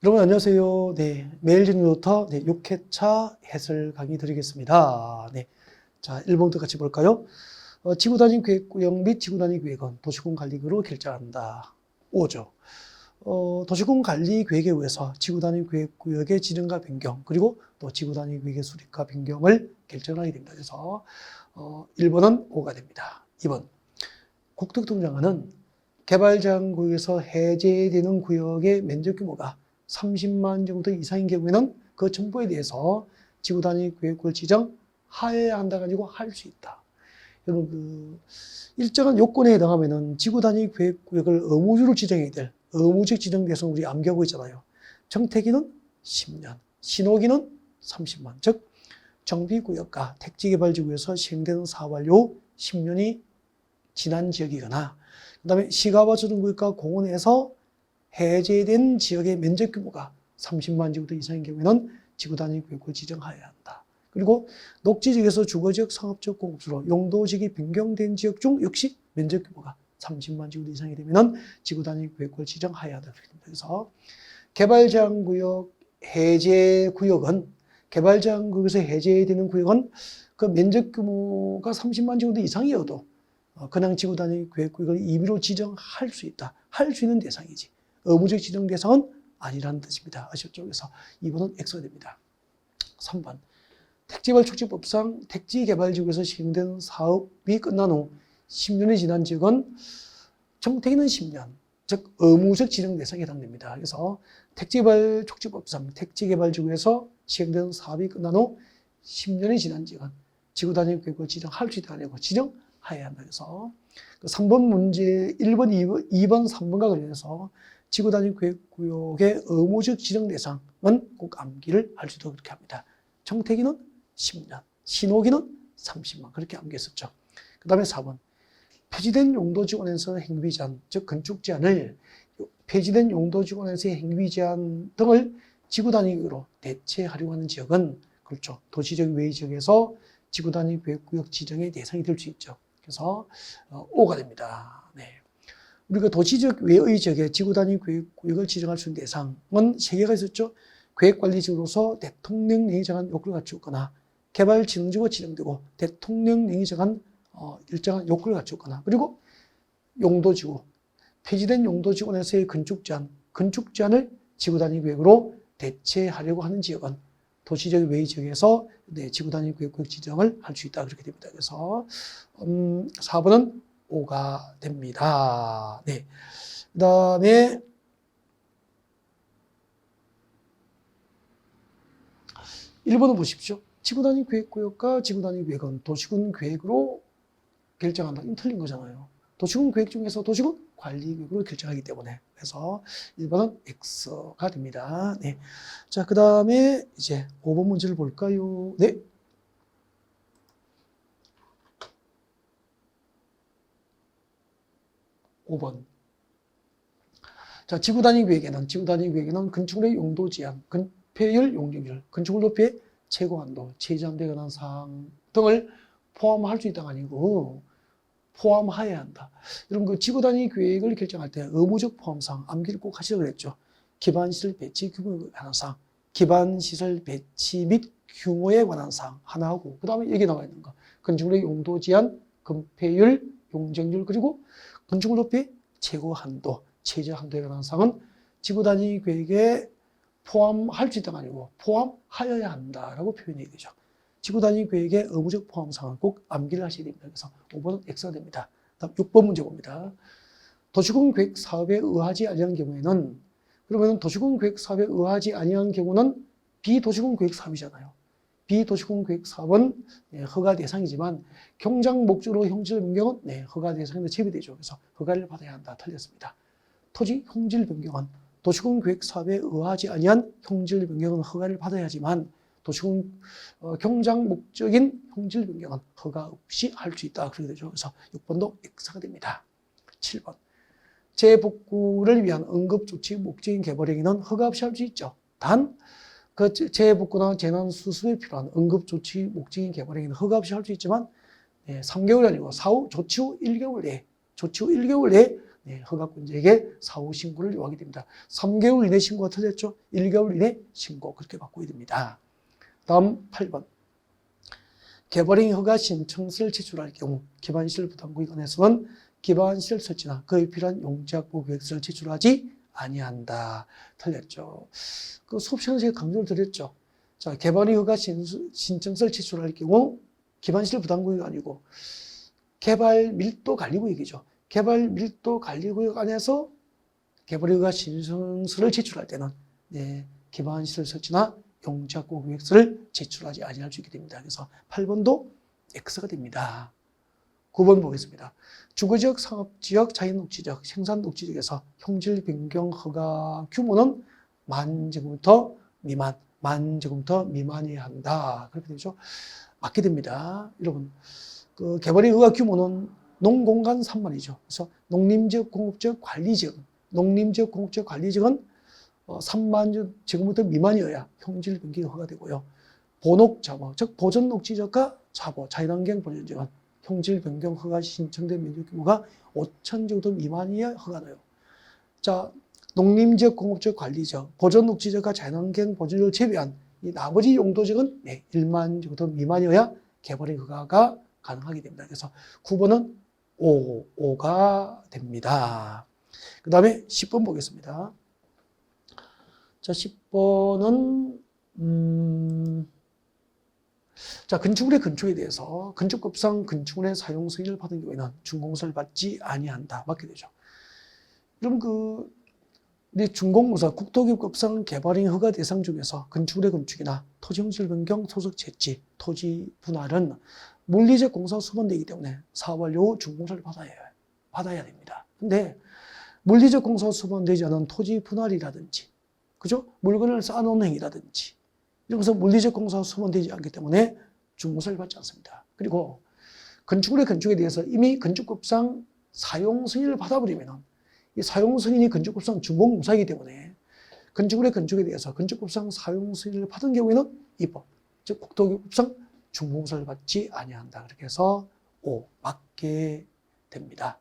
여러분 안녕하세요. 네, 매일 진로부터 6회차 해설 강의 드리겠습니다. 네, 자 1번부터 같이 볼까요? 지구단위 계획구역 및 지구단위 계획은 도시군 관리구역으로 결정한다. 5죠. 도시군 관리 계획에 의해서 지구단위 계획구역의 지정과 변경 그리고 또 지구단위 계획의 수립과 변경을 결정하게 됩니다. 그래서 1번은 5가 됩니다. 2번 국토교통장관은 개발제한구역에서 해제되는 구역의 면적 규모가 30만 제곱미터 이상인 경우에는 그 정보에 대해서 지구단위 계획구역을 지정하여야 한다 가지고 할 수 있다. 여러분 일정한 요건에 해당하면은 지구단위 계획구역을 의무적으로 지정해야 될 의무적 지정 대상 우리 암기하고 있잖아요. 정택기는 10년, 신호기는 30만, 즉 정비구역과 택지개발지구에서 시행되는 사업 완료 10년이 지난 지역이거나 그다음에 시가버스등구역과 공원에서 해제된 지역의 면적 규모가 30만 제곱미터 이상인 경우에는 지구단위 구역을 지정하여야 한다. 그리고 녹지지역에서 주거지역, 상업지역, 공업지로 용도지역이 변경된 지역 중 역시 면적 규모가 30만 제곱미터 이상이 되면 지구단위 구역을 지정하여야 한다. 그래서 개발제한구역 해제 구역은 개발제한구역에서 해제되는 구역은 그 면적 규모가 30만 제곱미터 이상이어도 그냥 지구단위 계획구역을 임의로 지정할 수 있다. 할 수 있는 대상이지. 의무적 지정 대상은 아니라는 뜻입니다. 아셨죠? 그래서 2번은 X가 됩니다. 3번. 택지개발 촉진법상 택지개발지구에서 시행된 사업이 끝난 후 10년이 지난 지역은 정택기는 10년, 즉 의무적 지정 대상에 해당됩니다. 그래서 택지개발 촉진법상 택지개발지구에서 시행된 사업이 끝난 후 10년이 지난 지역은 지구단위 계획을 지정할 수 있다고 지정해야 한다. 그래서 3번 문제 1번, 2번, 3번과 관련해서 지구단위 계획구역의 의무적 지정 대상은 꼭 암기를 할 수 있도록 그렇게 합니다. 정택기는 10년, 신호기는 30만 그렇게 암기했었죠. 그 다음에 4번 폐지된 용도지구안에서 행위 제한, 즉 건축 제한을 폐지된 용도지구안에서의 행위 제한 등을 지구단위로 대체하려고 하는 지역은 그렇죠. 도시적 외의 지역에서 지구단위 계획구역 지정의 대상이 될 수 있죠. 그래서 5가 됩니다. 네. 우리가 도시적 외의 지역에 지구단위 계획구역을 지정할 수 있는 대상은 3개가 있었죠. 계획관리지구로서 대통령령이 정한 요건을 갖추거나 개발진흥지구가 지정되고 대통령령이 정한 일정한 요건을 갖추거나 그리고 용도지구, 폐지된 용도지구에서의 건축 제한을 지구단위 계획으로 대체하려고 하는 지역은 도시적 외의 지역에서 지구단위 계획구역 지정을 할 수 있다 그렇게 됩니다. 그래서 4번은 5가 됩니다. 네. 그 다음에 1번을 보십시오. 지구단위 계획구역과 지구단위 계획은 도시군 계획으로 결정한다. 이거 틀린 거잖아요. 도시군 계획 중에서 도시군 관리계획으로 결정하기 때문에. 그래서 1번은 X가 됩니다. 네. 자, 그 다음에 이제 5번 문제를 볼까요? 네. (5번) 자, 지구단위 계획에는 건축물의 용도 제한, 건폐율, 용적률, 건축물 높이의 최고 한도, 최저한도에 관한 사항 등을 포함할 수 있다가 아니고 포함해야 한다. 여러분 그 지구단위 계획을 결정할 때 의무적 포함사항 암기를 꼭 하시라고 그랬죠. 기반시설 배치 규모에 관한 사항, 기반시설 배치 및 규모에 관한 사항 하나 하고 그 다음에 여기 나와 있는 거 건축물의 용도 제한, 건폐율, 용적률 그리고 건축물 높이 최고 한도, 최저 한도에 관한 사항은 지구단위 계획에 포함할 수 있다가 아니고 포함하여야 한다라고 표현이 되죠. 지구단위 계획의 의무적 포함 사항은 꼭 암기를 하셔야 됩니다. 그래서 5번은 X가 됩니다. 다음 6번 문제 봅니다. 도시군 계획 사업에 의하지 아니한 경우에는 그러면 도시군 계획 사업에 의하지 아니한 경우는 비도시군 계획 사업이잖아요. 비도시군 계획 사업은 허가 대상이지만 경장 목적으로 형질 변경은 허가 대상에서 제외되죠. 그래서 허가를 받아야 한다. 틀렸습니다. 토지 형질 변경은 도시군 계획 사업에 의하지 아니한 형질 변경은 허가를 받아야 하지만 도시군 경장 목적인 형질 변경은 허가 없이 할 수 있다. 그렇게 되죠. 그래서 6번도 X가 됩니다. 7번 재복구를 위한 응급조치 목적인 개발행위는 허가 없이 할 수 있죠. 단 그 재복구나 재난수습에 필요한 응급조치 목적인 개발행위는 허가 없이 할 수 있지만 3개월 아니고 조치 후 1개월 내에 네, 허가권자에게 사후 신고를 요하게 됩니다. 3개월 이내 신고가 틀렸죠? 1개월 이내 신고 그렇게 바꾸게 됩니다. 다음 8번. 개발행 허가 신청서를 제출할 경우 기반시설 부담구역원에서는 기반시설 설치나 그에 필요한 용지확보 계획서를 제출하지 아니한다. 틀렸죠. 그 수업 시간에 제가 강조를 드렸죠. 자, 개발행 허가 신청서를 제출할 경우 기반시설 부담구역이 아니고 개발 밀도 관리구역이죠. 개발 밀도 관리구역 안에서 개발행 허가 신청서를 제출할 때는 네, 기반시설 설치나 용지확보 계획서를 제출하지 아니할 수 있게 됩니다. 그래서 8번도 X가 됩니다. 9번 보겠습니다. 주거지역, 상업지역, 자연녹지지역, 생산녹지지역에서 형질 변경 허가 규모는 10,000제곱미터 미만, 10,000제곱미터 미만이어야 한다. 그렇게 되죠. 맞게 됩니다. 여러분, 그 개발의 허가 규모는 농공간 3만이죠. 그래서 농림지역, 공업지역, 관리지역, 농림지역, 공업지역, 관리지역은 3만 제곱미터 미만이어야 형질 변경이 허가되고요. 본옥 자보, 즉 보전 녹지지역과 자보, 자연환경 보전지역은 형질 변경 허가 신청된 면적 규모가 5,000제곱미터 미만이어야 허가돼요. 자, 농림지역, 공업지역, 관리지역, 보전 녹지지역과 자연환경 보전지역을 제외한 이 나머지 용도지역은 1만 제곱미터 미만이어야 개발의 허가가 가능하게 됩니다. 그래서 9번은 5가 됩니다. 그 다음에 10번 보겠습니다. 자, 10번은 자, 건축물의 건축에 대해서 건축법상 건축물의 사용 승인을 받은 경우에는 준공사를 받지 아니한다. 맞게 되죠. 그럼 우리 준공무사 국토기업법상 개발행 허가 대상 중에서 건축물의 건축이나 토지 형질 변경, 소속 채지, 토지 분할은 물리적 공사 수반되기 때문에 사업 완료 후 준공사를 받아야 됩니다. 근데 물리적 공사 수반되지 않은 토지 분할이라든지 그죠? 물건을 쌓아놓는 행위라든지 이런 것은 물리적 공사가 수반되지 않기 때문에 준공사를 받지 않습니다. 그리고 건축물의 건축에 대해서 이미 건축법상 사용 승인을 받아버리면 이 사용 승인이 건축법상 준공무사이기 때문에 건축물의 건축에 대해서 건축법상 사용 승인을 받은 경우에는 입법, 즉 국토기업법상 준공무사를 받지 아니한다. 그렇게 해서 5 맞게 됩니다.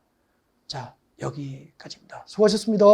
자, 여기까지입니다. 수고하셨습니다.